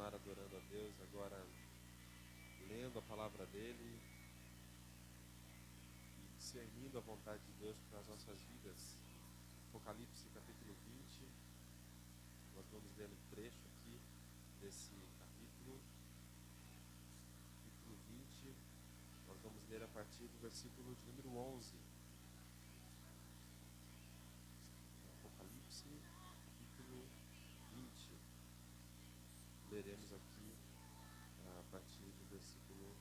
continuar adorando a Deus, agora lendo a palavra dele e discernindo a vontade de Deus para as nossas vidas. Apocalipse capítulo 20, nós vamos ler um trecho aqui desse capítulo. Capítulo 20, nós vamos ler a partir do versículo de número 11. Apocalipse capítulo 20. Leremos aqui a partir do versículo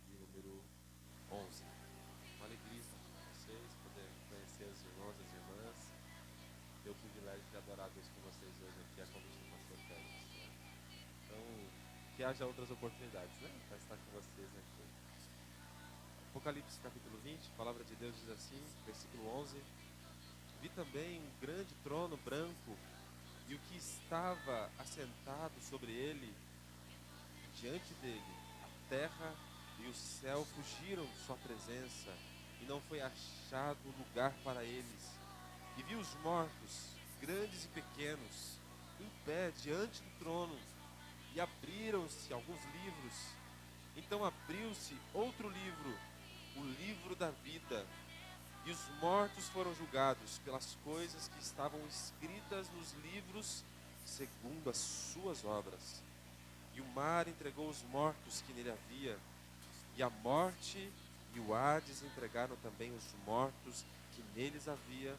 de número 11. Uma alegria estar com vocês, poder conhecer os irmãos e as irmãs, ter o privilégio de adorar a Deus com vocês hoje aqui, a convite do pastor Félix, né? Então, que haja outras oportunidades, né, para estar com vocês aqui. Apocalipse capítulo 20, a palavra de Deus diz assim, versículo 11: Vi também um grande trono branco e o que estava assentado sobre ele, diante dele, a terra e o céu fugiram de sua presença, e não foi achado lugar para eles. E vi os mortos, grandes e pequenos, em pé diante do trono, e abriram-se alguns livros. Então abriu-se outro livro, o livro da vida, e os mortos foram julgados pelas coisas que estavam escritas nos livros, segundo as suas obras. E o mar entregou os mortos que nele havia, e a morte e o Hades entregaram também os mortos que neles havia,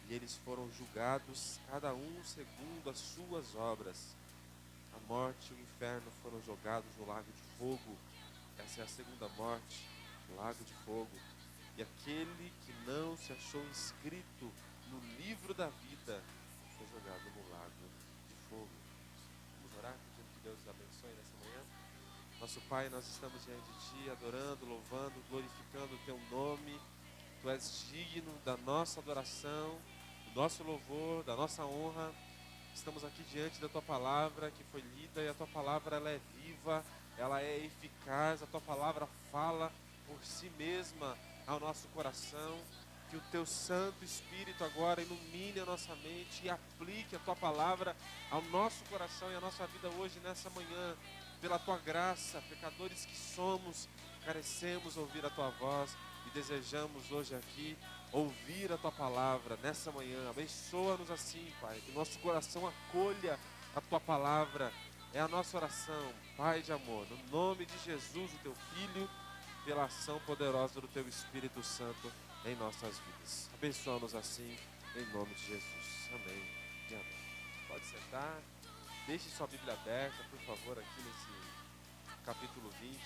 e eles foram julgados, cada um segundo as suas obras. A morte e o inferno foram jogados no lago de fogo. Essa é a segunda morte, o lago de fogo. E aquele que não se achou inscrito no livro da vida foi jogado no lago de fogo. Vamos orar, pedindo que Deus nos abençoe nessa manhã. Nosso Pai, nós estamos diante de Ti, adorando, louvando, glorificando o Teu nome. Tu és digno da nossa adoração, do nosso louvor, da nossa honra. Estamos aqui diante da Tua palavra que foi lida, e a Tua palavra ela é viva, ela é eficaz. A Tua palavra fala por si mesma ao nosso coração. Que o Teu Santo Espírito agora ilumine a nossa mente e aplique a Tua palavra ao nosso coração e à nossa vida hoje, nessa manhã. Pela Tua graça, pecadores que somos, carecemos ouvir a Tua voz e desejamos hoje aqui ouvir a Tua palavra nessa manhã. Abençoa-nos assim, Pai, que nosso coração acolha a Tua palavra. É a nossa oração, Pai de amor, no nome de Jesus, o Teu Filho, pela ação poderosa do Teu Espírito Santo em nossas vidas. Abençoa-nos assim, em nome de Jesus. Amém e amém. Pode sentar. Deixe sua Bíblia aberta, por favor, aqui nesse capítulo 20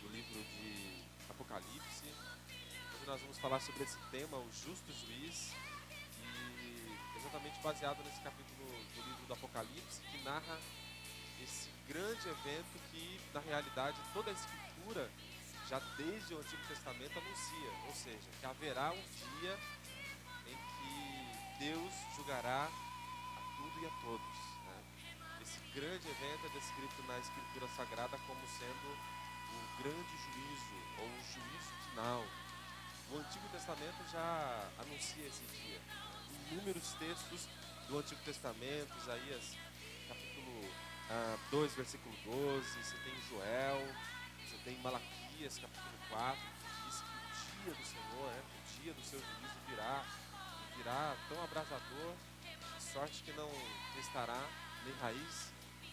do livro de Apocalipse. Hoje nós vamos falar sobre esse tema, o justo juiz, e exatamente baseado nesse capítulo do livro do Apocalipse, que narra esse grande evento que, na realidade, toda a Escritura, já desde o Antigo Testamento, anuncia. Ou seja, que haverá um dia em que Deus julgará a tudo e a todos, né? Esse grande evento é descrito na Escritura Sagrada como sendo o grande juízo, ou o juízo final. O Antigo Testamento já anuncia esse dia. Inúmeros textos do Antigo Testamento, Isaías capítulo 2, versículo 12, você tem Joel, você tem Malaquias capítulo 4, que diz que o dia do Senhor, o dia do seu juízo virá tão abrasador, de sorte que não restará nem raiz,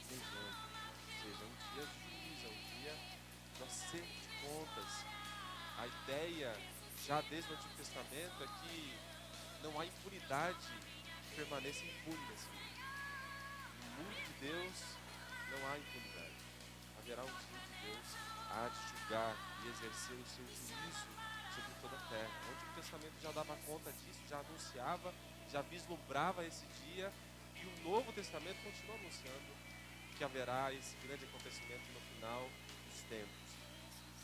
nem ramo. Ou seja, um dia de juízo, um dia do acerto de contas. A ideia, já desde o Antigo Testamento, é que não há impunidade que permaneça impune nesse mundo. No mundo de Deus não há impunidade. Haverá um dia que Deus há de julgar e exercer o seu juízo sobre toda a terra. O Antigo Testamento já dava conta disso, já anunciava, já vislumbrava esse dia, e o Novo Testamento continua anunciando que haverá esse grande acontecimento no final dos tempos.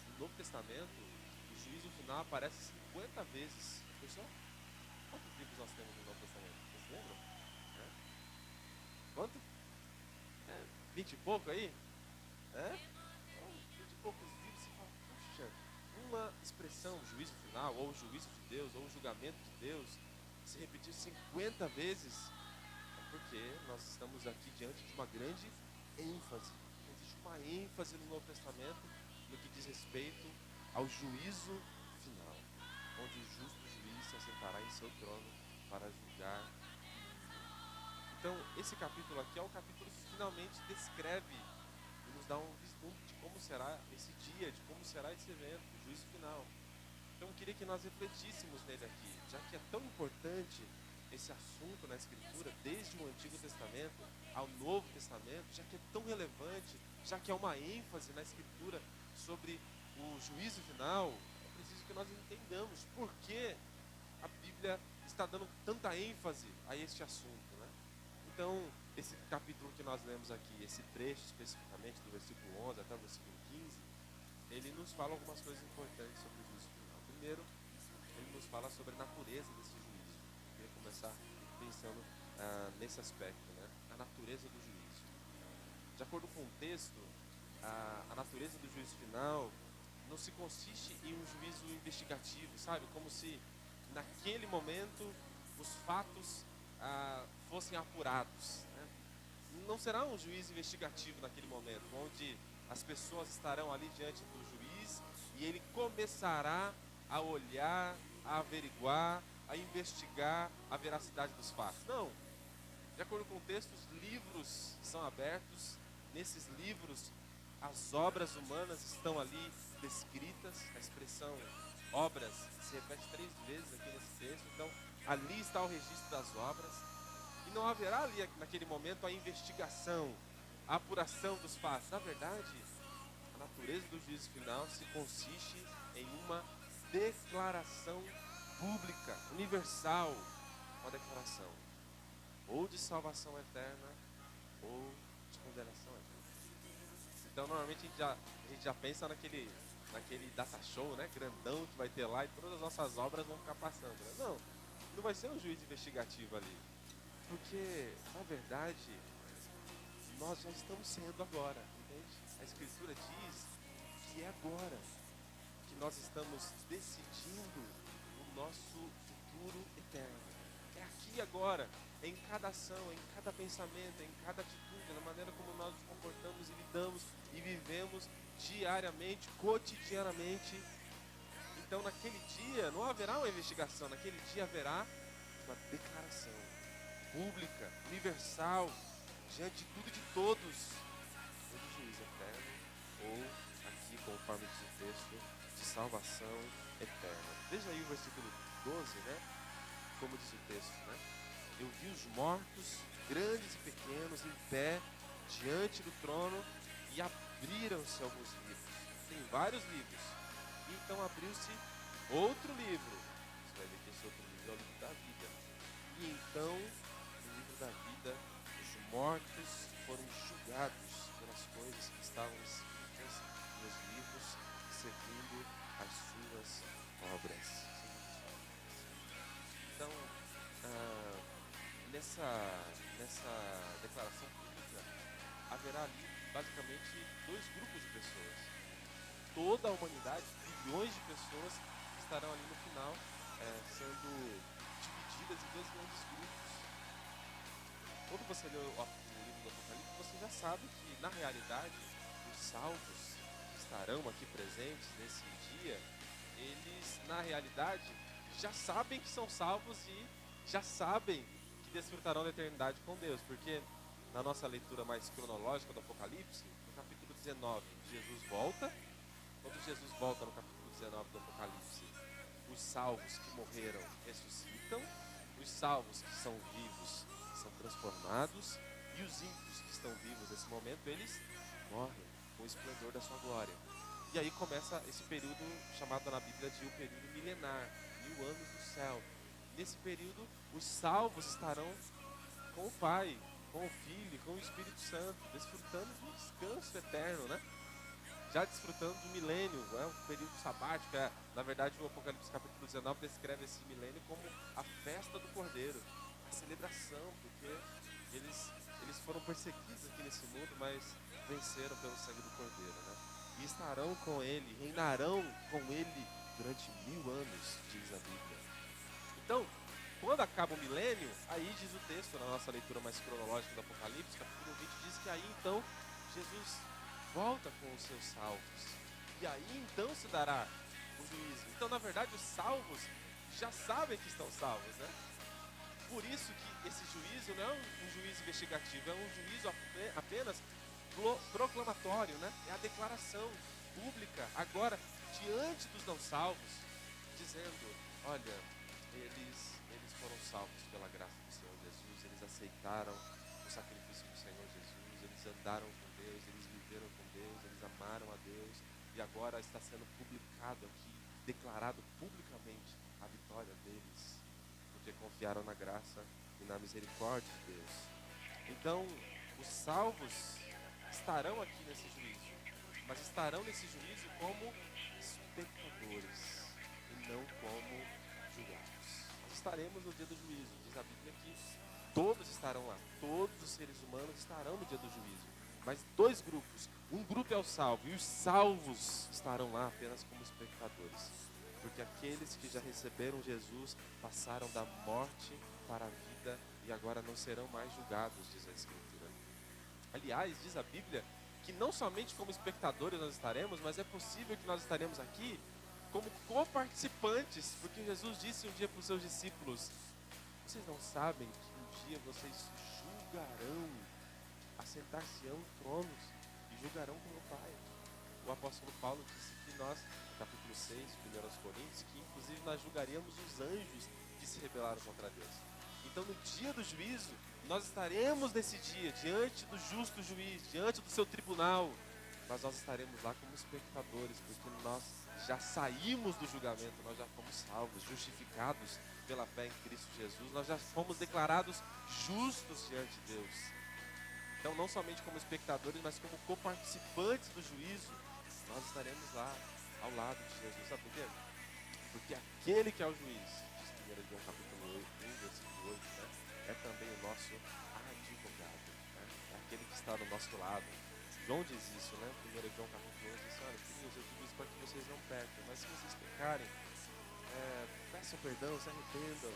No Novo Testamento, o juízo final aparece 50 vezes. Pessoal, quantos livros nós temos no Novo Testamento? Vocês lembram? É? Quanto? 20 e pouco aí? É? Então, 20 e poucos livros, você fala, puxa, uma expressão, juízo final, ou juízo de Deus, ou julgamento de Deus, se repetir 50 vezes, é porque nós estamos aqui diante de uma grande ênfase. Existe uma ênfase no Novo Testamento no que diz respeito ao juízo final, onde o justo juiz se assentará em seu trono para julgar. Então, esse capítulo aqui é o capítulo que finalmente descreve e nos dá um vislumbre de como será esse dia, de como será esse evento, o juízo final. Então, eu queria que nós refletíssemos nele aqui, já que é tão importante esse assunto na Escritura, desde o Antigo Testamento ao Novo Testamento, já que é tão relevante, já que é uma ênfase na Escritura sobre o juízo final, é preciso que nós entendamos por que a Bíblia está dando tanta ênfase a este assunto, né? Então, esse capítulo que nós lemos aqui, esse trecho especificamente, do versículo 11 até o versículo 15, ele nos fala algumas coisas importantes sobre o juízo final. Primeiro, ele nos fala sobre a natureza desse juízo. Eu queria começar pensando nesse aspecto, né? A natureza do juízo. De acordo com o texto, a natureza do juízo final não se consiste em um juízo investigativo, sabe? Como se naquele momento os fatos fossem apurados, né? Não será um juízo investigativo naquele momento, onde as pessoas estarão ali diante do juiz e ele começará a olhar, a averiguar, a investigar a veracidade dos fatos. Não. De acordo com o texto, os livros são abertos. Nesses livros, as obras humanas estão ali descritas. A expressão obras se repete 3 vezes aqui nesse texto. Então, ali está o registro das obras. E não haverá ali, naquele momento, a investigação, a apuração dos fatos. Na verdade, a natureza do juízo final se consiste em uma declaração pública, universal, uma declaração ou de salvação eterna ou de condenação eterna. Então, normalmente a gente já pensa naquele data show, né, grandão que vai ter lá e todas as nossas obras vão ficar passando, né? Não vai ser um juiz investigativo ali, porque, na verdade, nós já estamos sendo agora, entende? A Escritura diz que é agora que nós estamos decidindo o nosso futuro eterno. É aqui e agora, em cada ação, em cada pensamento, em cada atitude, na maneira como nós nos comportamos e lidamos e vivemos diariamente, cotidianamente. Então, naquele dia não haverá uma investigação, naquele dia haverá uma declaração pública, universal, diante de tudo e de todos, ou de juízo eterno, ou aqui, conforme diz o texto, de salvação eterna. Veja aí o versículo 12, né? Como diz o texto, né? Eu vi os mortos, grandes e pequenos, em pé, diante do trono, e abriram-se alguns livros. Tem vários livros. E então abriu-se outro livro. Você vai ver que esse outro livro é o livro da vida. E então, no livro da vida, os mortos foram julgados pelas coisas que estavam escritas nos livros, segundo as suas obras. Então, nessa declaração pública, haverá ali basicamente 2 grupos de pessoas. Toda a humanidade, bilhões de pessoas, estarão ali no final sendo divididas em 2 grandes grupos. Quando você lê o livro do Apocalipse, você já sabe que, na realidade, os salvos que estarão aqui presentes nesse dia, eles, na realidade, já sabem que são salvos e já sabem que desfrutarão da eternidade com Deus, porque na nossa leitura mais cronológica do Apocalipse, no capítulo 19, Jesus volta. Quando Jesus volta no capítulo 19 do Apocalipse, os salvos que morreram ressuscitam, os salvos que são vivos são transformados, e os ímpios que estão vivos nesse momento, eles morrem com o esplendor da sua glória. E aí começa esse período chamado na Bíblia de o período milenar, 1000 anos do céu. Nesse período, os salvos estarão com o Pai, com o Filho, com o Espírito Santo, desfrutando do descanso eterno, né? Já desfrutando do milênio, né? Um período sabático. Na verdade, o Apocalipse capítulo 19 descreve esse milênio como a festa do Cordeiro, a celebração, porque eles foram perseguidos aqui nesse mundo, mas venceram pelo sangue do Cordeiro, né? E estarão com ele, reinarão com ele durante 1000 anos, diz a Bíblia. Então, quando acaba o milênio, aí diz o texto, na nossa leitura mais cronológica do Apocalipse, capítulo 20, diz que aí então Jesus volta com os seus salvos. E aí então se dará o juízo. Então, na verdade, os salvos já sabem que estão salvos, né? Por isso que esse juízo não é um juízo investigativo, é um juízo apenas proclamatório, né? É a declaração pública, agora, diante dos não salvos, dizendo, olha, eles foram salvos pela graça do Senhor Jesus, eles aceitaram o sacrifício do Senhor Jesus, eles andaram com Deus, eles viveram com Deus, eles amaram a Deus, e agora está sendo publicado aqui, declarado publicamente a vitória deles, porque confiaram na graça e na misericórdia de Deus. Então, os salvos estarão aqui nesse juízo, mas estarão nesse juízo como espectadores e não como julgados. Nós estaremos no dia do juízo, diz a Bíblia que todos estarão lá, todos os seres humanos estarão no dia do juízo, mas dois grupos, um grupo é o salvo e os salvos estarão lá apenas como espectadores, porque aqueles que já receberam Jesus passaram da morte para a vida e agora não serão mais julgados, diz a Escritura. Aliás, diz a Bíblia que não somente como espectadores nós estaremos, mas é possível que nós estaremos aqui como coparticipantes, porque Jesus disse um dia para os seus discípulos, vocês não sabem que um dia vocês julgarão, assentar-se-ão em tronos e julgarão como o Pai. O apóstolo Paulo disse que nós, capítulo 6, 1 Coríntios, que inclusive nós julgaríamos os anjos que se rebelaram contra Deus. Então no dia do juízo, nós estaremos nesse dia, diante do justo juiz, diante do seu tribunal, mas nós estaremos lá como espectadores, porque nós já saímos do julgamento, nós já fomos salvos, justificados pela fé em Cristo Jesus, nós já fomos declarados justos diante de Deus. Então não somente como espectadores, mas como coparticipantes do juízo, nós estaremos lá ao lado de Jesus, sabe por quê? Porque aquele que é o juiz, diz 1 João capítulo 8, 1, versículo 8, né? É também o nosso advogado, né? É aquele que está do nosso lado. João diz isso, né? 1 João capítulo 11 diz, olha, filhos, eu digo isso para que vocês não pequem, mas se vocês pecarem, peçam perdão, se arrependam,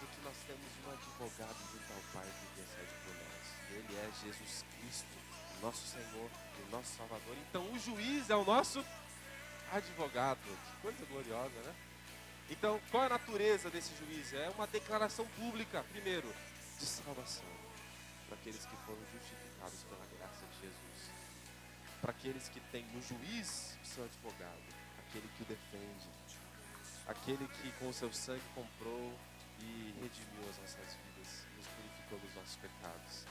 porque nós temos um advogado junto ao Pai que intercede por nós. Ele é Jesus Cristo, o nosso Senhor e o nosso Salvador. Então o juiz é o nosso advogado. Que coisa gloriosa, né? Então, qual é a natureza desse juízo? É uma declaração pública, primeiro, de salvação, para aqueles que foram justificados pela graça de Jesus. Para aqueles que têm no juiz o seu advogado, aquele que o defende, aquele que com o seu sangue comprou e redimiu as nossas vidas, nos purificou dos nossos pecados.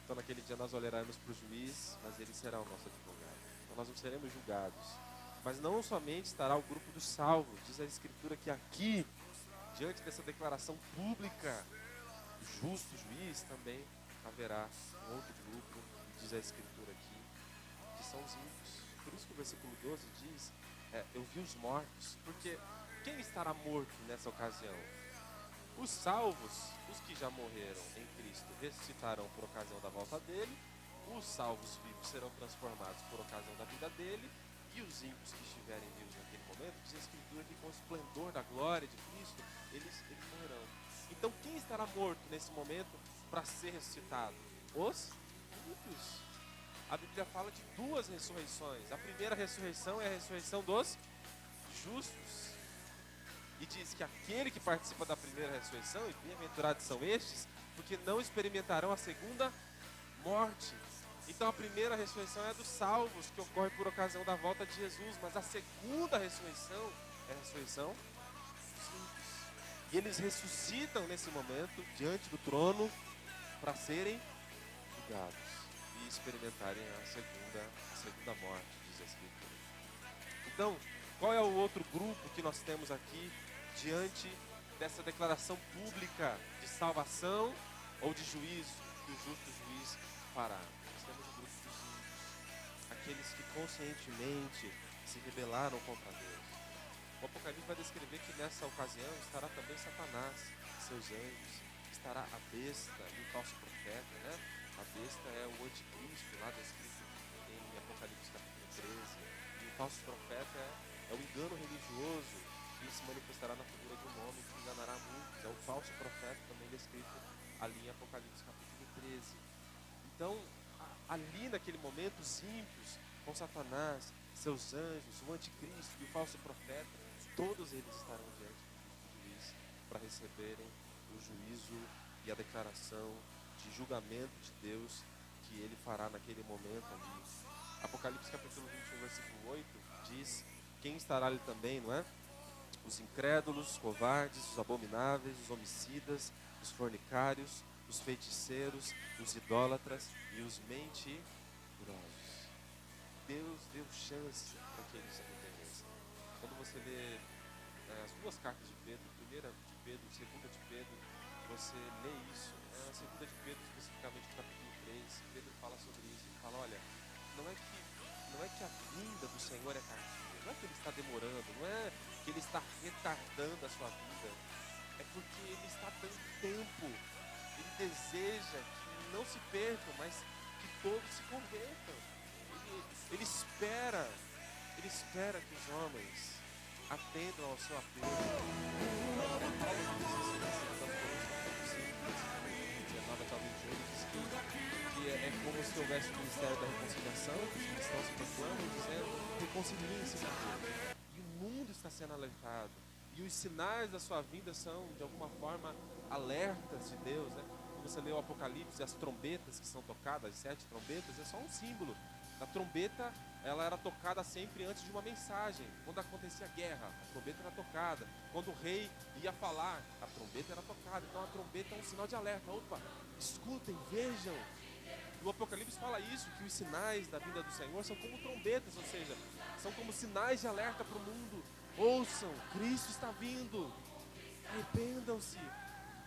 Então naquele dia nós olharemos para o juiz, mas ele será o nosso advogado. Então nós não seremos julgados. Mas não somente estará o grupo dos salvos, diz a Escritura que aqui, diante dessa declaração pública, o justo juiz, também haverá um outro grupo, diz a Escritura aqui, que são os ímpios. Por isso que o versículo 12 diz, eu vi os mortos, porque quem estará morto nessa ocasião? Os salvos, os que já morreram em Cristo, ressuscitarão por ocasião da volta dele, os salvos vivos serão transformados por ocasião da vida dele, e os ímpios que estiverem vivos naquele momento, diz a Escritura que com o esplendor da glória de Cristo, eles morrerão. Então quem estará morto nesse momento para ser ressuscitado? Os ímpios. A Bíblia fala de duas ressurreições. A primeira ressurreição é a ressurreição dos justos. E diz que aquele que participa da primeira ressurreição, e bem-aventurados são estes, porque não experimentarão a segunda morte. Então a primeira ressurreição é dos salvos, que ocorre por ocasião da volta de Jesus, mas a segunda ressurreição é a ressurreição dos ímpios. E eles ressuscitam nesse momento, diante do trono, para serem julgados e experimentarem a segunda morte, diz a Escritura. Então, qual é o outro grupo que nós temos aqui, diante dessa declaração pública de salvação ou de juízo, que o justo juiz fará? Temos o grupo dos ímpios, aqueles que conscientemente se rebelaram contra Deus. O Apocalipse vai descrever que nessa ocasião estará também Satanás, seus anjos, estará a besta e o falso profeta, né? A besta é o anticristo, lá descrito em Apocalipse capítulo 13, e o falso profeta é o engano religioso que se manifestará na figura de um homem que enganará muitos. É o falso profeta também descrito ali em Apocalipse capítulo 13. Então, ali naquele momento, os ímpios, com Satanás, seus anjos, o anticristo e o falso profeta, todos eles estarão diante do juiz para receberem o juízo e a declaração de julgamento de Deus que ele fará naquele momento ali. Apocalipse capítulo 21, versículo 8 diz: quem estará ali também, não é? Os incrédulos, os covardes, os abomináveis, os homicidas, os fornicários, os feiticeiros, os idólatras e os mentirosos. Deus deu chance para que eles se arrependessem. Quando você lê as duas cartas de Pedro, primeira de Pedro, segunda de Pedro, você lê isso. A segunda de Pedro, especificamente no capítulo 3, Pedro fala sobre isso. Ele fala, olha, não é que a vinda do Senhor é tardia, não é que ele está demorando, não é que ele está retardando a sua vida, é porque ele está dando tempo. Ele deseja que não se percam, mas que todos se convertam. Ele espera que os homens atendam ao seu apelo. Paulo diz isso na segunda Coríntios, 19 até 28, diz que é como se houvesse o ministério da reconciliação, que os cristãos se proclamam dizendo, reconciliem-se com Deus. E o mundo está sendo alertado. E os sinais da sua vinda são, de alguma forma, alertas de Deus, né? Quando você lê o Apocalipse, as trombetas que são tocadas, as 7 trombetas, é só um símbolo. A trombeta, ela era tocada sempre antes de uma mensagem. Quando acontecia guerra, a trombeta era tocada. Quando o rei ia falar, a trombeta era tocada. Então a trombeta é um sinal de alerta. Opa, escutem, vejam. O Apocalipse fala isso, que os sinais da vinda do Senhor são como trombetas, ou seja, são como sinais de alerta para o mundo. Ouçam, Cristo está vindo. Arrependam-se,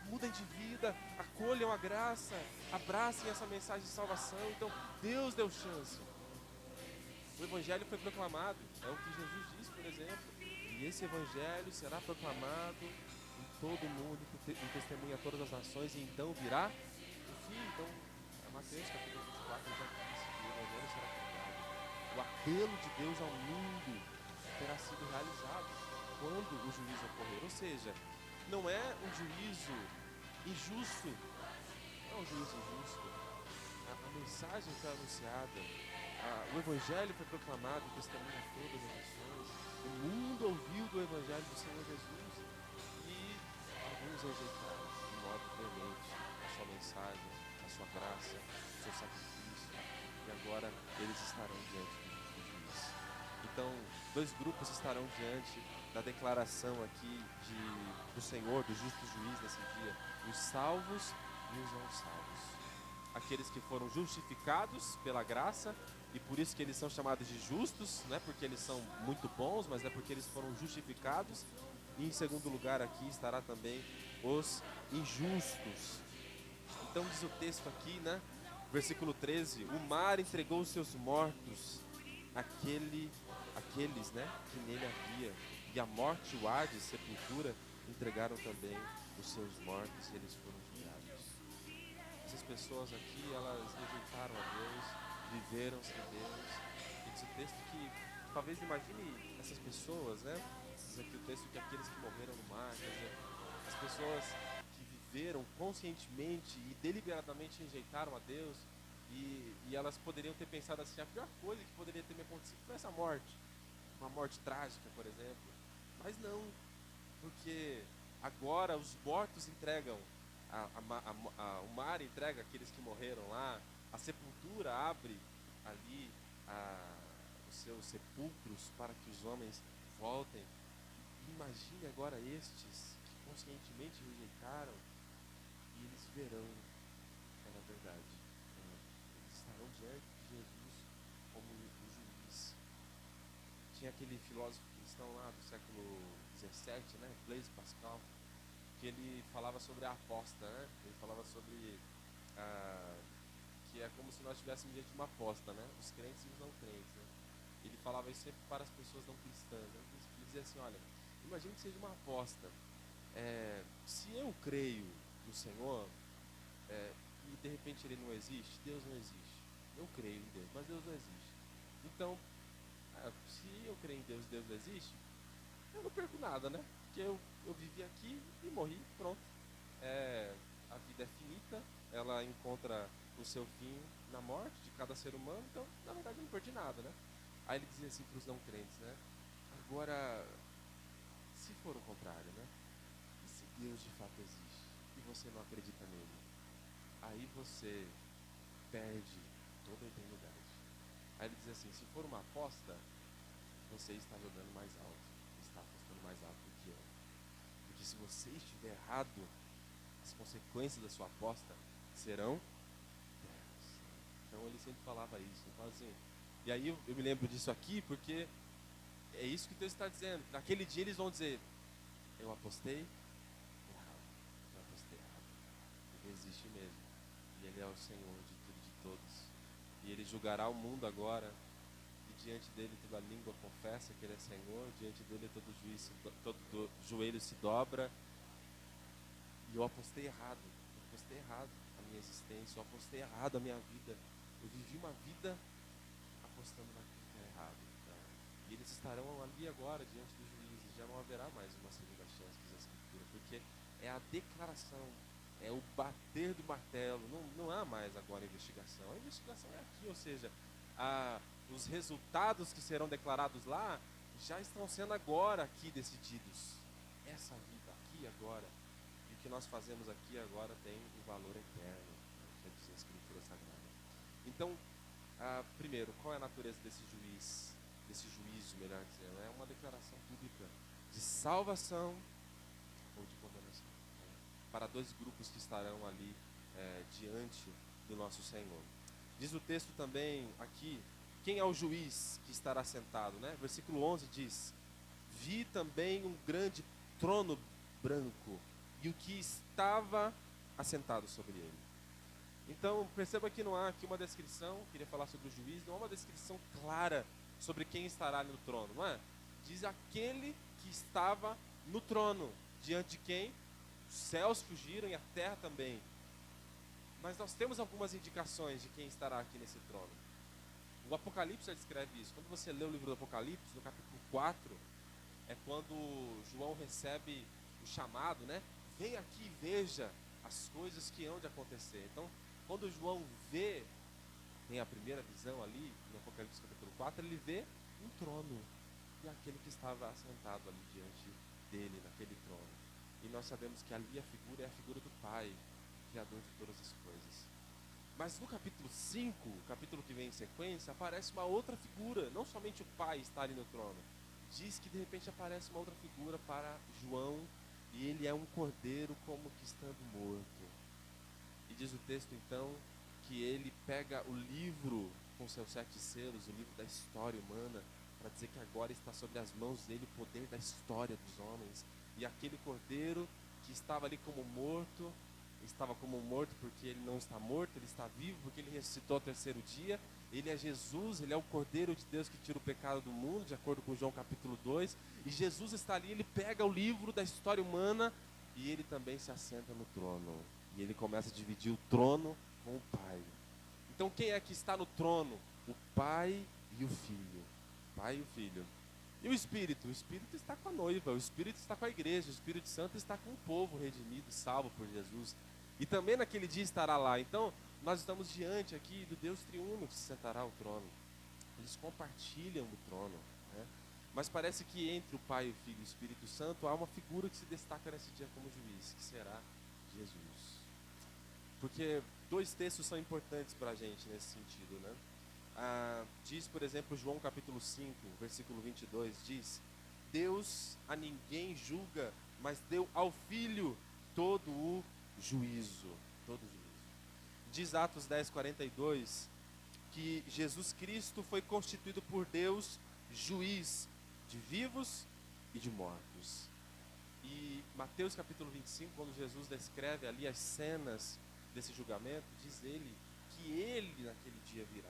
mudem de vida, acolham a graça, abracem essa mensagem de salvação. Então, Deus deu chance. O Evangelho foi proclamado, é o que Jesus disse, por exemplo. E esse Evangelho será proclamado em todo o mundo, em testemunha a todas as nações, e então virá o fim. Então, Mateus capítulo 24 já disse que o Evangelho será pregado. O apelo de Deus ao mundo terá sido realizado quando o juízo ocorrer. Ou seja, não é um juízo injusto, não é um juízo injusto. A mensagem foi anunciada, o Evangelho foi proclamado em testemunho a todas as nações. O mundo ouviu do Evangelho do Senhor Jesus e alguns rejeitaram de modo veemente a sua mensagem, a sua graça, o seu sacrifício, e agora eles estarão diante do juiz. Então, dois grupos estarão diante da declaração aqui do Senhor, do justo juiz nesse dia: os salvos e os não salvos. Aqueles que foram justificados pela graça, e por isso que eles são chamados de justos, não é porque eles são muito bons, mas é porque eles foram justificados. E em segundo lugar aqui estará também os injustos. Então diz o texto aqui, né? Versículo 13: o mar entregou os seus mortos, aqueles, né, que nele havia, e a morte, o Hades, sepultura, entregaram também os seus mortos, e eles foram julgados. Essas pessoas aqui, elas rejeitaram a Deus, viveram sem Deus. E diz o texto que, talvez imagine essas pessoas, né? Diz aqui o texto que aqueles que morreram no mar, quer dizer, as pessoas que viveram conscientemente e deliberadamente rejeitaram a Deus, e elas poderiam ter pensado assim: a pior coisa que poderia ter me acontecido foi essa morte, uma morte trágica, por exemplo. Mas não, porque agora os mortos entregam, o mar entrega aqueles que morreram lá, a sepultura abre ali os seus sepulcros para que os homens voltem. Imagine agora estes que conscientemente rejeitaram, e eles verão que era verdade. Eles estarão diante de Jesus como o juiz. Tinha aquele filósofo cristão lá do século XVII, né, Blaise Pascal, que ele falava sobre a aposta, né? Ele falava sobre que é como se nós estivéssemos diante de uma aposta, né? Os crentes e os não crentes, né? Ele falava isso sempre para as pessoas não cristãs, né? Ele dizia assim: olha, imagine que seja uma aposta. Se eu creio no Senhor, e de repente ele não existe, Deus não existe. Eu creio em Deus, mas Deus não existe. Então, se eu creio em Deus e Deus não existe, eu não perco nada, né? Porque eu vivi aqui e morri, pronto. A vida é finita, ela encontra o seu fim na morte de cada ser humano, então, na verdade, não perde nada, né? Aí ele dizia assim para os não crentes, né? Agora, se for o contrário, né? E se Deus de fato existe e você não acredita nele? Aí você perde toda a eternidade. Aí ele diz assim, se for uma aposta, você está jogando mais alto, está apostando mais alto do que eu. Porque se você estiver errado, as consequências da sua aposta serão terras. Então ele sempre falava isso. Ele falava assim, e aí eu me lembro disso aqui porque é isso que Deus está dizendo. Naquele dia eles vão dizer, eu apostei errado, eu apostei errado. Ele existe mesmo. E ele é o Senhor de tudo e de todos. E ele julgará o mundo agora. E diante dele toda língua confessa que ele é Senhor. Diante dele todo joelho se dobra. E eu apostei errado. Eu apostei errado a minha existência. Eu apostei errado a minha vida. Eu vivi uma vida apostando naquilo que é errado. Tá? E eles estarão ali agora diante do juiz. E já não haverá mais uma segunda chance, diz a Escritura. Porque é a declaração, é o bater do martelo. Não há mais agora investigação. A investigação é aqui, ou seja, os resultados que serão declarados lá já estão sendo agora aqui decididos. Essa vida aqui agora. E o que nós fazemos aqui agora tem um valor eterno, que diz a Escritura Sagrada. Então, primeiro, qual é a natureza desse juízo, melhor dizendo? É uma declaração pública de salvação ou de condenação, né? Para dois grupos que estarão ali diante do nosso Senhor. Diz o texto também aqui, quem é o juiz que estará sentado, né? Versículo 11 diz, vi também um grande trono branco e o que estava assentado sobre ele. Então, perceba que não há aqui uma descrição, queria falar sobre o juiz, não há uma descrição clara sobre quem estará no trono, não é? Diz aquele que estava no trono, diante de quem os céus fugiram e a terra também. Mas nós temos algumas indicações de quem estará aqui nesse trono. O Apocalipse já descreve isso. Quando você lê o livro do Apocalipse, no capítulo 4, é quando João recebe o chamado, né? Vem aqui e veja as coisas que hão de acontecer. Então, quando João tem a primeira visão ali, no Apocalipse capítulo 4, ele vê um trono. E aquele que estava assentado ali diante dele, naquele trono. E nós sabemos que ali a figura é a figura do Pai, Criador de todas as coisas. Mas no capítulo 5, o capítulo que vem em sequência, aparece uma outra figura. Não somente o Pai está ali no trono. Diz que de repente aparece uma outra figura para João. E ele é um cordeiro como que estando morto. E diz o texto então que ele pega o livro com seus 7 selos, o livro da história humana, para dizer que agora está sobre as mãos dele o poder da história dos homens. E aquele cordeiro que estava ali como morto, estava como morto porque ele não está morto, ele está vivo porque ele ressuscitou ao terceiro dia. Ele é Jesus, ele é o Cordeiro de Deus que tira o pecado do mundo, de acordo com João capítulo 2. E Jesus está ali, ele pega o livro da história humana e ele também se assenta no trono. E ele começa a dividir o trono com o Pai. Então quem é que está no trono? O Pai e o Filho. O Pai e o Filho. E o Espírito? O Espírito está com a noiva, o Espírito está com a igreja, o Espírito Santo está com o povo redimido, salvo por Jesus. E também naquele dia estará lá. Então, nós estamos diante aqui do Deus triuno que se sentará ao trono. Eles compartilham o trono, né? Mas parece que entre o Pai, o Filho e o Espírito Santo há uma figura que se destaca nesse dia como juiz, que será Jesus. Porque 2 textos são importantes para a gente nesse sentido, né? Diz, por exemplo, João capítulo 5, versículo 22, diz: Deus a ninguém julga, mas deu ao Filho todo o juízo. Todo o juízo. Diz Atos 10, 42, que Jesus Cristo foi constituído por Deus juiz de vivos e de mortos. E Mateus capítulo 25, quando Jesus descreve ali as cenas desse julgamento, diz ele que ele naquele dia virá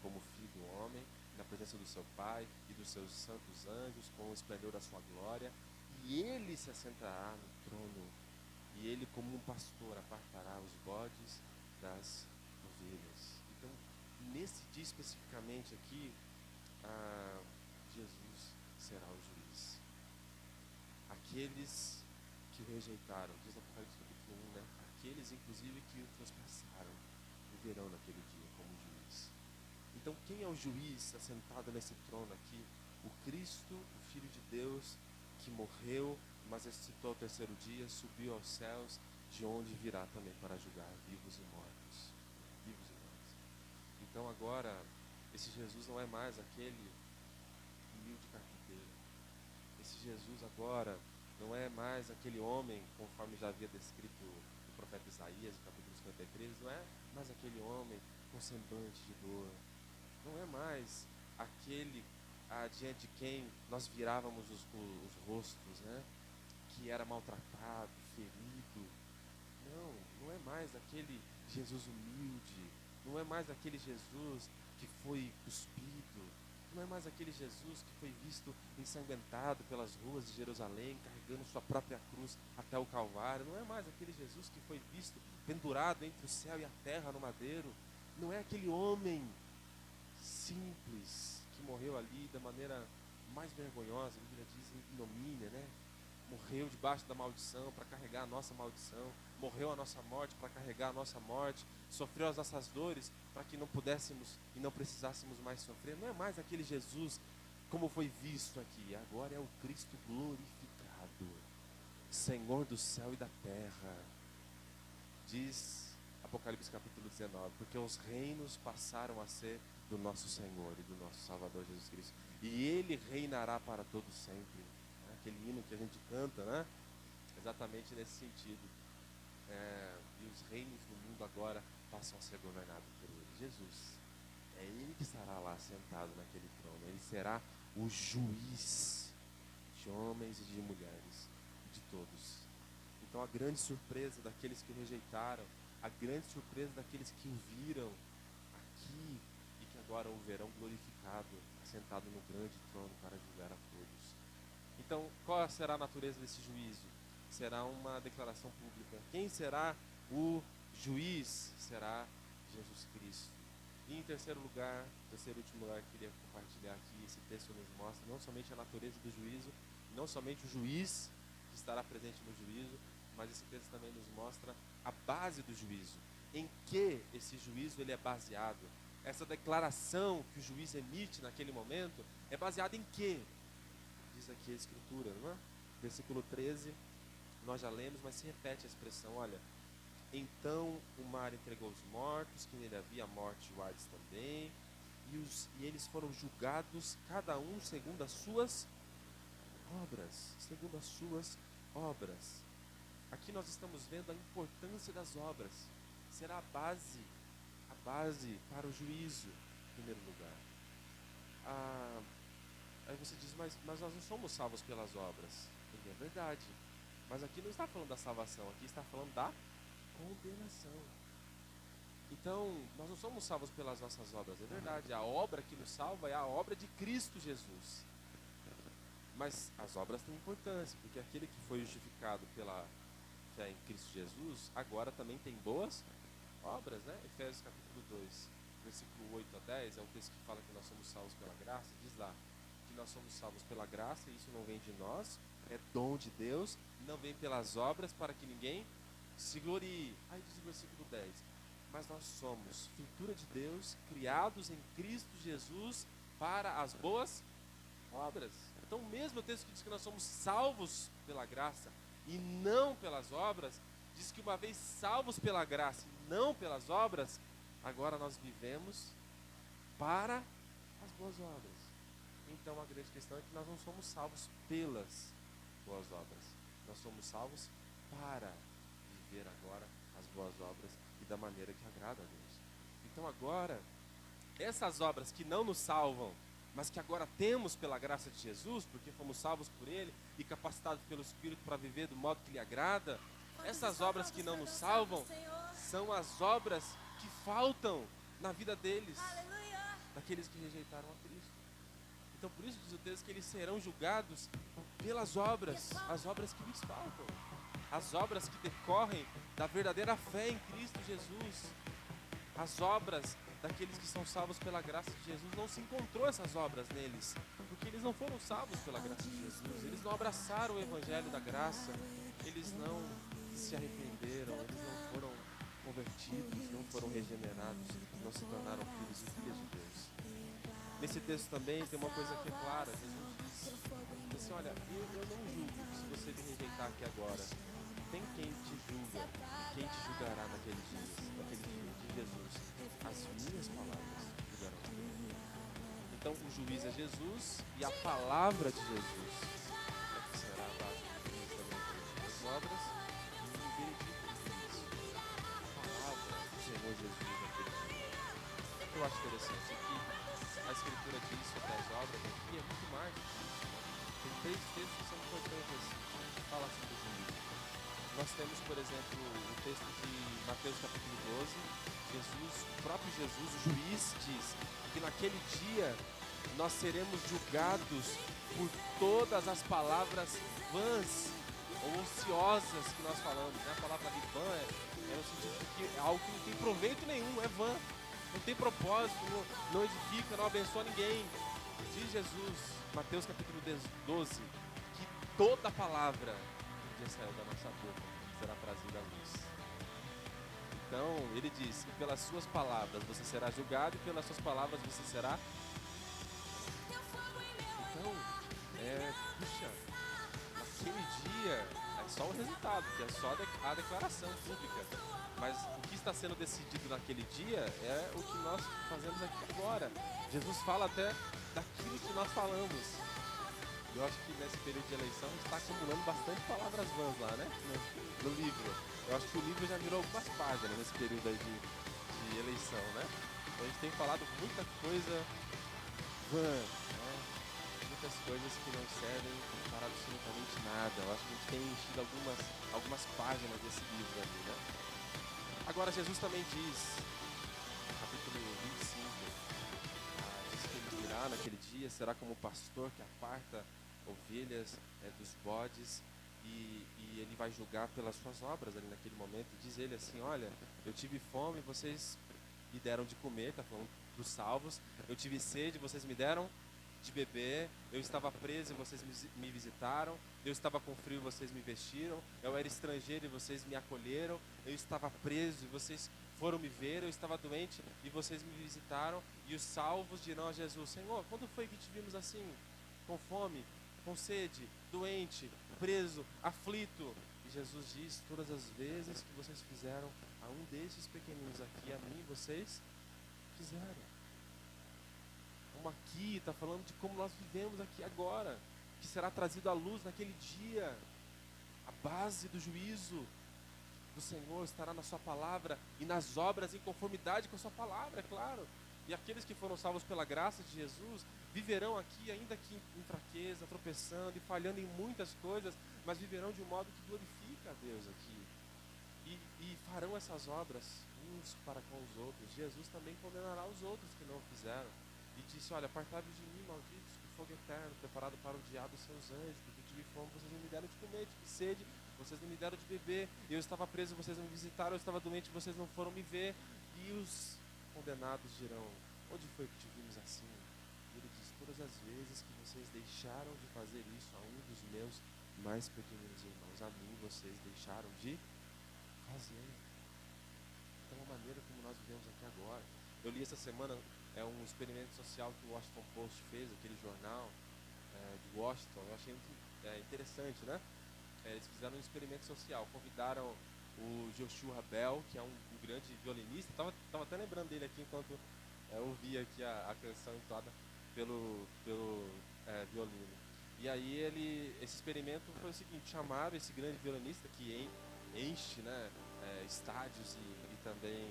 como filho do homem, na presença do seu Pai e dos seus santos anjos, com o esplendor da sua glória, e ele se assentará no trono, e ele como um pastor apartará os bodes das ovelhas. Então, nesse dia especificamente aqui, Jesus será o juiz. Aqueles que o rejeitaram, diz no Apocalipse capítulo 1, né? aqueles, inclusive, que o transpassaram, o verão naquele dia como juiz. Então, quem é o juiz assentado nesse trono aqui? O Cristo, o Filho de Deus, que morreu, mas ressuscitou ao terceiro dia, subiu aos céus, de onde virá também para julgar vivos e mortos. Vivos e mortos. Então, agora, esse Jesus não é mais aquele humilde carpinteiro. Esse Jesus agora não é mais aquele homem, conforme já havia descrito o profeta Isaías, no capítulo 53, não é mais aquele homem com semblante de dor. Não é mais aquele diante de quem nós virávamos os rostos, né? Que era maltratado, ferido. Não é mais aquele Jesus humilde. Não é mais aquele Jesus que foi cuspido. Não é mais aquele Jesus que foi visto ensanguentado pelas ruas de Jerusalém, carregando sua própria cruz até o Calvário. Não é mais aquele Jesus que foi visto pendurado entre o céu e a terra no madeiro. Não é aquele homem simples que morreu ali da maneira mais vergonhosa, a Bíblia diz ignomínia, né? Morreu debaixo da maldição para carregar a nossa maldição, morreu a nossa morte para carregar a nossa morte, sofreu as nossas dores para que não pudéssemos e não precisássemos mais sofrer. Não é mais aquele Jesus como foi visto aqui, agora é o Cristo glorificado, Senhor do céu e da terra. Diz Apocalipse capítulo 19, porque os reinos passaram a ser do nosso Senhor e do nosso Salvador Jesus Cristo, e Ele reinará para todo sempre. Aquele hino que a gente canta, né? Exatamente nesse sentido. E os reinos do mundo agora passam a ser governados por Ele. Jesus, é Ele que estará lá sentado naquele trono. Ele será o juiz de homens e de mulheres, de todos. Então a grande surpresa daqueles que o rejeitaram, a grande surpresa daqueles que o viram aqui e que agora o verão glorificado, assentado no grande trono para julgar a todos. Então, qual será a natureza desse juízo? Será uma declaração pública. Quem será o juiz? Será Jesus Cristo. E em terceiro lugar, terceiro e último lugar que eu queria compartilhar aqui, esse texto nos mostra não somente a natureza do juízo, não somente o juiz que estará presente no juízo, mas esse texto também nos mostra a base do juízo. Em que esse juízo ele é baseado? Essa declaração que o juiz emite naquele momento é baseada em quê? Diz aqui a Escritura, não é? Versículo 13, nós já lemos, mas se repete a expressão, olha. Então o mar entregou os mortos, que nele havia morte e o Hades também, e eles foram julgados, cada um segundo as suas obras. Segundo as suas obras. Aqui nós estamos vendo a importância das obras. Será a base para o juízo, em primeiro lugar. Aí você diz, mas nós não somos salvos pelas obras. É verdade. Mas aqui não está falando da salvação, aqui está falando da condenação. Então, nós não somos salvos pelas nossas obras, é verdade. A obra que nos salva é a obra de Cristo Jesus. Mas as obras têm importância, porque aquele que foi justificado pela fé em Cristo Jesus, agora também tem boas obras, né? Efésios capítulo 2, versículo 8 a 10, é o texto que fala que nós somos salvos pela graça. Diz lá que nós somos salvos pela graça, e isso não vem de nós, é dom de Deus, não vem pelas obras para que ninguém se glorie. Aí diz o versículo 10, mas nós somos feitura de Deus, criados em Cristo Jesus para as boas obras. Então mesmo o texto que diz que nós somos salvos pela graça e não pelas obras, diz que uma vez salvos pela graça e não pelas obras, agora nós vivemos para as boas obras. Então a grande questão é que nós não somos salvos pelas boas obras, nós somos salvos para viver agora as boas obras e da maneira que agrada a Deus. Então agora, essas obras que não nos salvam, mas que agora temos pela graça de Jesus, porque fomos salvos por Ele e capacitados pelo Espírito para viver do modo que lhe agrada, essas obras que não nos salvam são as obras que faltam na vida deles, daqueles que rejeitaram a Cristo. Então por isso diz o texto que eles serão julgados pelas obras, as obras que lhes faltam, as obras que decorrem da verdadeira fé em Cristo Jesus, as obras daqueles que são salvos pela graça de Jesus. Não se encontrou essas obras neles, porque eles não foram salvos pela graça de Jesus, eles não abraçaram o evangelho da graça, eles não se arrependeram, eles não foram convertidos, não foram regenerados, não se tornaram filhos e filhas de Deus. Nesse texto também tem uma coisa que é clara. Jesus diz assim, olha, eu não julgo se você me rejeitar aqui agora. Tem quem te julga, quem te julgará naquele dia de Jesus. As minhas palavras julgarão naquele dia. Então o juiz é Jesus e a palavra de Jesus é que será a base das obras e o veredito do juízo. A palavra do Senhor Jesus naquele dia. Eu acho interessante que a Escritura diz sobre as obras aqui é muito mais do que isso. Tem 3 textos que são importantes assim, que falam sobre o juízo. Nós temos, por exemplo, o texto de Mateus capítulo 12. O próprio Jesus, o juiz, diz que naquele dia nós seremos julgados por todas as palavras vãs ou ociosas que nós falamos. Né? A palavra ali vã é no sentido de que é algo que não tem proveito nenhum, é vã. Não tem propósito, não edifica, não abençoa ninguém. Diz Jesus, Mateus capítulo 12, que toda palavra que um dia saiu da nossa boca será trazida à luz. Então, ele diz que pelas suas palavras você será julgado e pelas suas palavras você será... Então, puxa, aquele dia é só o resultado, que é só a declaração pública. Mas o que está sendo decidido naquele dia é o que nós fazemos aqui agora. Jesus fala até daquilo que nós falamos. Eu acho que nesse período de eleição a gente está acumulando bastante palavras vãs lá, né? No livro. Eu acho que o livro já virou algumas páginas nesse período aí de eleição, né? Então a gente tem falado muita coisa vã, né? Muitas coisas que não servem para absolutamente nada. Eu acho que a gente tem enchido algumas páginas desse livro ali, né? Agora Jesus também diz, capítulo 25, diz que ele virá naquele dia, será como o pastor que aparta ovelhas dos bodes e ele vai julgar pelas suas obras ali naquele momento. Diz ele assim, olha, eu tive fome, vocês me deram de comer, está falando dos salvos, eu tive sede, vocês me deram de beber, eu estava preso e vocês me visitaram, eu estava com frio e vocês me vestiram, eu era estrangeiro e vocês me acolheram, eu estava preso e vocês foram me ver, eu estava doente e vocês me visitaram. E os salvos dirão a Jesus, Senhor, quando foi que te vimos assim, com fome, com sede, doente, preso, aflito? E Jesus diz, todas as vezes que vocês fizeram a um desses pequeninos aqui, a mim vocês fizeram. Como aqui está falando de como nós vivemos aqui agora, que será trazido à luz naquele dia. A base do juízo do Senhor estará na sua palavra e nas obras em conformidade com a sua palavra, é claro. E aqueles que foram salvos pela graça de Jesus viverão aqui, ainda que em fraqueza, tropeçando e falhando em muitas coisas, mas viverão de um modo que glorifica a Deus aqui. E farão essas obras uns para com os outros. Jesus também condenará os outros que não fizeram. E disse, olha, apartai-vos de mim, malditos, que fogo eterno, preparado para o diabo e seus anjos, porque tive fome, vocês não me deram de comer, tive sede, vocês não me deram de beber, eu estava preso, vocês não me visitaram, eu estava doente, vocês não foram me ver. E os condenados dirão, onde foi que te vimos assim? E ele diz, todas as vezes que vocês deixaram de fazer isso a um dos meus mais pequeninos irmãos, a mim vocês deixaram de fazer. Então a maneira como nós vivemos aqui agora. Eu li essa semana um experimento social que o Washington Post fez, aquele jornal de Washington. Eu achei muito interessante, né? Eles fizeram um experimento social, convidaram o Joshua Bell, que é um grande violinista. Tava até lembrando dele aqui enquanto eu ouvia aqui a canção entoada pelo violino. E aí esse experimento foi o seguinte, chamaram esse grande violinista que enche, né, estádios e também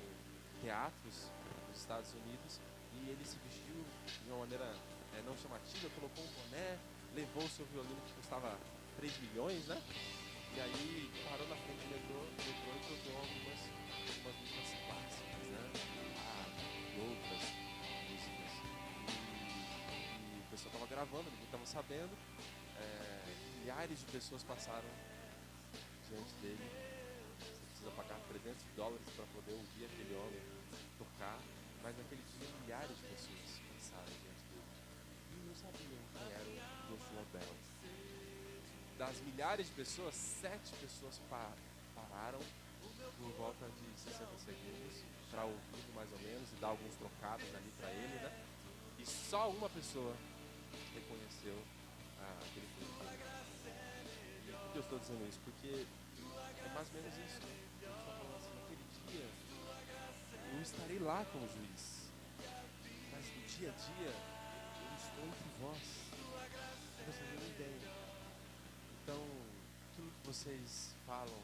teatros nos Estados Unidos, e ele se vestiu de uma maneira não chamativa, colocou um boné, levou o seu violino que custava 3 milhões, né? E aí parou na frente do metrô e tocou algumas músicas clássicas, né? E outras músicas. E o pessoal estava gravando, ninguém estava sabendo. Milhares de pessoas passaram diante dele. Você precisa pagar $300 para poder ouvir aquele homem tocar. Mas naquele dia milhares de pessoas passaram diante dele e não sabiam quem era o Joshua Bell. Das milhares de pessoas, 7 pessoas pararam por volta de 60 segundos mais ou menos, e dá alguns trocados ali para ele, né? E só uma pessoa reconheceu aquele filho. Por que eu estou dizendo isso? Porque é mais ou menos isso, né? Ele está falando assim, naquele dia eu estarei lá como juiz, mas no dia a dia eu estou entre vós. Vocês não têm ideia. Então, aquilo que vocês falam,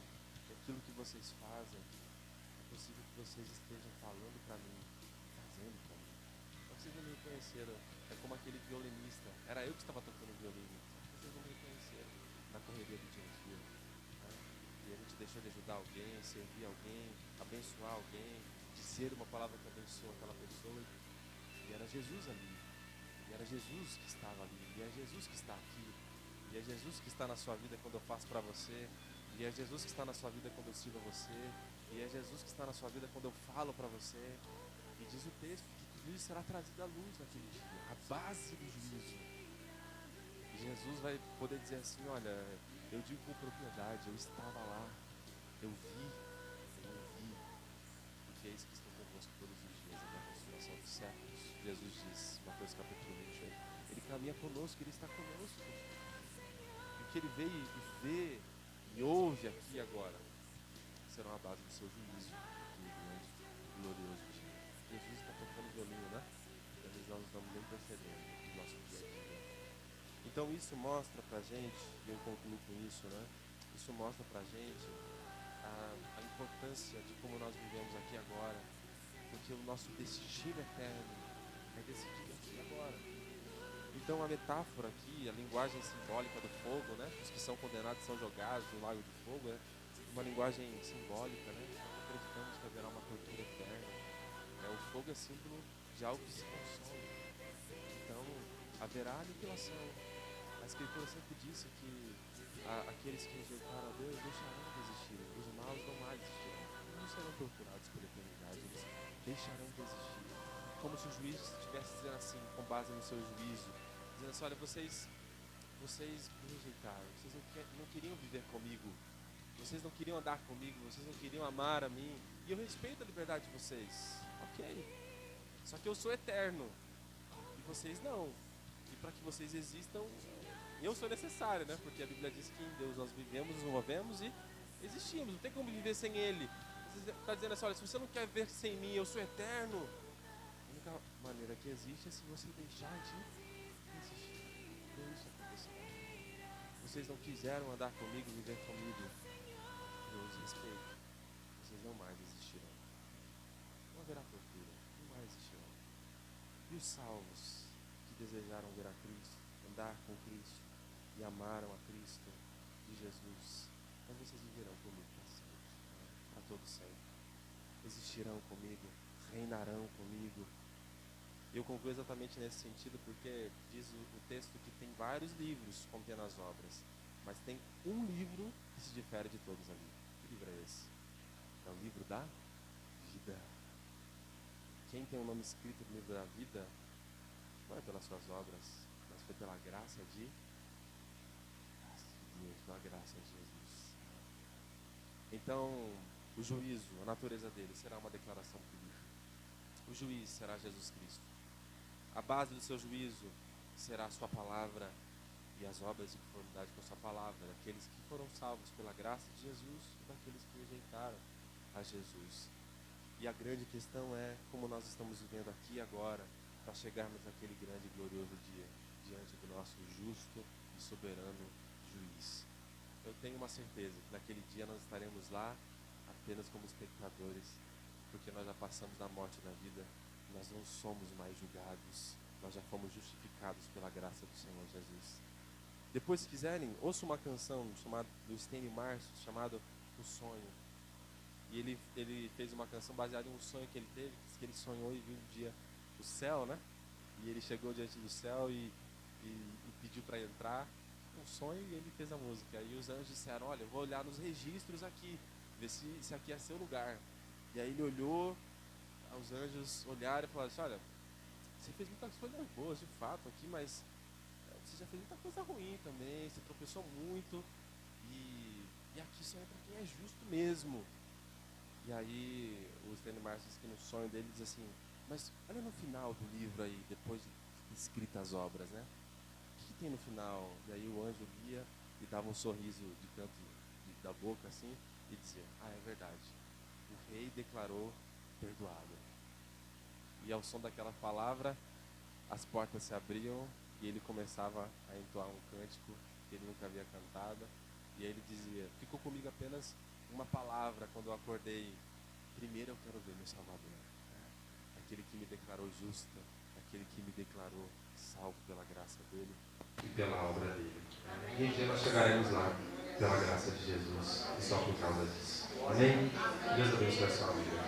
aquilo que vocês fazem, é possível que vocês estejam falando para mim, fazendo para mim. Só que vocês não me reconheceram. É como aquele violinista. Era eu que estava tocando violino. Só que vocês não me reconheceram na correria do dia a dia. Né? E a gente deixou de ajudar alguém, servir alguém, abençoar alguém, dizer uma palavra que abençoa aquela pessoa. E era Jesus ali. E era Jesus que estava ali. E é Jesus que está aqui. E é Jesus que está na sua vida quando eu faço para você. E é Jesus que está na sua vida quando eu sirvo a você. E é Jesus que está na sua vida quando eu falo para você. E diz o texto que tudo isso será trazido à luz naquele dia. A base do juízo. E Jesus vai poder dizer assim, olha, eu digo com propriedade, eu estava lá. Eu vi, eu ouvi. Porque eis que estou convosco todos os dias até a consumação dos séculos. Jesus diz, Mateus capítulo 28. Ele caminha conosco, Ele está conosco. E o que Ele veio e vê e ouve aqui agora serão a base do seu juízo no grande e glorioso dia. Jesus está tocando violino, né? Às vezes nós não estamos nem percebendo no nosso dia a dia. Então isso mostra pra gente, e eu concluo com isso, né? Isso mostra pra gente a importância de como nós vivemos aqui agora, porque o nosso destino eterno é decidido aqui agora. Então a metáfora aqui, a linguagem simbólica do fogo, né? Os que são condenados são jogados no lago de fogo, né? Uma linguagem simbólica, né? Nós acreditamos que haverá uma tortura eterna. O fogo é símbolo de algo que se consome. Então haverá aniquilação. A Escritura sempre disse que aqueles que rejeitaram a Deus deixarão de existir. Os maus não mais existirão. Eles não serão torturados pela eternidade. Eles deixarão de existir. Como se o juiz estivesse dizendo assim, com base no seu juízo, dizendo assim, olha, vocês me rejeitaram, vocês não queriam viver comigo, vocês não queriam andar comigo, vocês não queriam amar a mim, e eu respeito a liberdade de vocês, ok, só que eu sou eterno, e vocês não, e para que vocês existam, eu sou necessário, né, porque a Bíblia diz que em Deus nós vivemos, nos movemos e existimos, não tem como viver sem Ele. Você está dizendo assim, olha, se você não quer viver sem mim, eu sou eterno, a única maneira que existe é se você deixar de existir. Não isso acontecerá. Vocês não quiseram andar comigo, viver comigo. Eu os respeito. Vocês não mais existirão. Não haverá tortura. Não mais existirão. E os salvos que desejaram ver a Cristo, andar com Cristo e amaram a Cristo de Jesus, mas vocês viverão comigo para sempre, para todo sempre. Existirão comigo, reinarão comigo. Eu concluo exatamente nesse sentido porque diz o texto que tem vários livros contendo as obras, mas tem um livro que se difere de todos ali. Que livro é esse? É o livro da vida. Quem tem o nome escrito no livro da vida não é pelas suas obras, mas foi pela graça de Deus, pela graça de Jesus. Então, o juízo, a natureza dele será uma declaração pública. O juiz será Jesus Cristo. A base do seu juízo será a sua palavra e as obras de conformidade com a sua palavra, daqueles que foram salvos pela graça de Jesus e daqueles que rejeitaram a Jesus. E a grande questão é como nós estamos vivendo aqui agora para chegarmos naquele grande e glorioso dia, diante do nosso justo e soberano juiz. Eu tenho uma certeza que naquele dia nós estaremos lá apenas como espectadores, porque nós já passamos da morte da vida. Nós não somos mais julgados, nós já fomos justificados pela graça do Senhor Jesus. Depois, se quiserem, ouça uma canção do Stanley Marshall, chamada O Sonho. E ele fez uma canção baseada em um sonho que ele teve, que ele sonhou e viu um dia o céu, né? E ele chegou diante do céu e pediu para entrar, um sonho, e ele fez a música. Aí os anjos disseram, olha, eu vou olhar nos registros aqui, ver se aqui é seu lugar. E aí ele olhou, os anjos olharam e falaram assim, olha, você fez muitas coisas boas de fato aqui, mas você já fez muita coisa ruim também, você tropeçou muito, e aqui só entra quem é justo mesmo. E aí o Stanley Tarsis, que no sonho dele diz assim, mas olha no final do livro aí, depois de escritas as obras, né? O que tem no final? E aí o anjo lia e dava um sorriso de canto da boca assim e dizia, é verdade, o rei declarou perdoado. E ao som daquela palavra, as portas se abriam e ele começava a entoar um cântico que ele nunca havia cantado. E aí ele dizia, ficou comigo apenas uma palavra quando eu acordei. Primeiro eu quero ver meu Salvador, aquele que me declarou justo, aquele que me declarou salvo pela graça dele e pela obra dele. E um dia nós chegaremos lá, pela graça de Jesus, e só por causa disso. Amém? Deus abençoe a sua vida.